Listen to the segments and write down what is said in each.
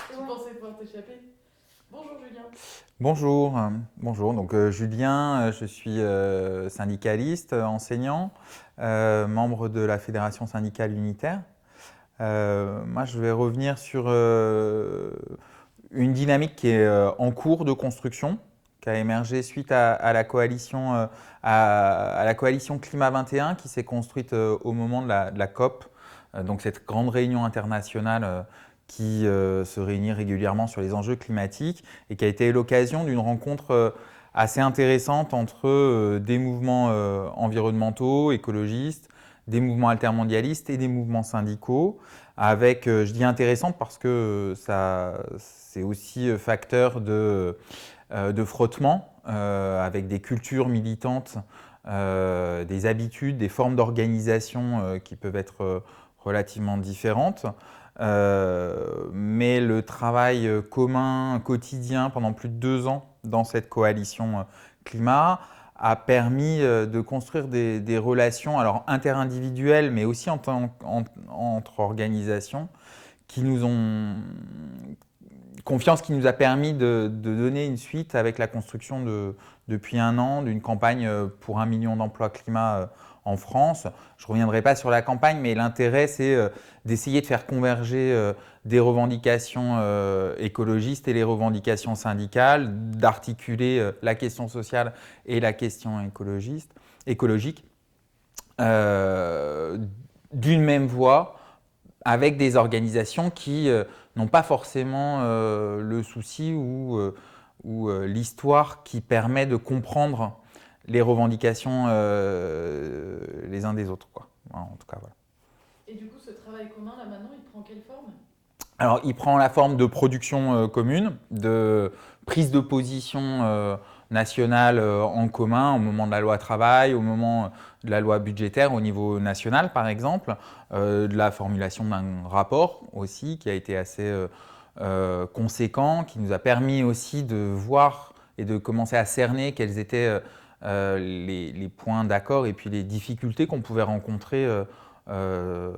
Tu pensais pouvoir t'échapper? Bonjour Julien. Bonjour. Donc Julien, je suis syndicaliste, enseignant, membre de la Fédération syndicale unitaire. Moi, je vais revenir sur une dynamique qui est en cours de construction, qui a émergé suite à la coalition, à la coalition Climat 21 qui s'est construite au moment de la COP, donc cette grande réunion internationale qui se réunit régulièrement sur les enjeux climatiques et qui a été l'occasion d'une rencontre assez intéressante entre des mouvements environnementaux, écologistes, des mouvements altermondialistes et des mouvements syndicaux, avec, je dis intéressante parce que c'est aussi facteur de frottement avec des cultures militantes, des habitudes, des formes d'organisation qui peuvent être relativement différentes. Mais le travail commun, quotidien, pendant plus de 2 ans dans cette coalition climat, a permis de construire des relations alors interindividuelles, mais aussi entre organisations, qui nous ont confiance qui nous a permis de donner une suite avec la construction depuis 1 an d'une campagne pour 1 million d'emplois climat en France. Je ne reviendrai pas sur la campagne, mais l'intérêt, c'est d'essayer de faire converger des revendications écologistes et les revendications syndicales, d'articuler la question sociale et la question écologique euh, d'une même voix, avec des organisations qui n'ont pas forcément le souci ou l'histoire qui permet de comprendre les revendications les uns des autres, quoi. En tout cas, voilà. Et du coup, ce travail commun, là maintenant, il prend quelle forme? Alors, il prend la forme de production commune, de prise de position nationale en commun au moment de la loi travail, au moment de la loi budgétaire au niveau national, par exemple, de la formulation d'un rapport aussi qui a été assez conséquent, qui nous a permis aussi de voir et de commencer à cerner quels étaient les points d'accord et puis les difficultés qu'on pouvait rencontrer euh,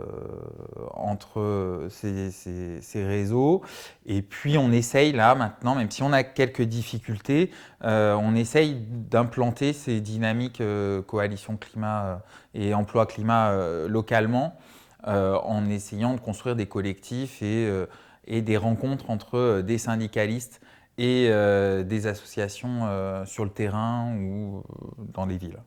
entre ces réseaux. Et puis on essaye là maintenant, même si on a quelques difficultés, on essaye d'implanter ces dynamiques coalition climat et emploi climat localement, en essayant de construire des collectifs et des rencontres entre des syndicalistes et des associations sur le terrain ou dans les villes.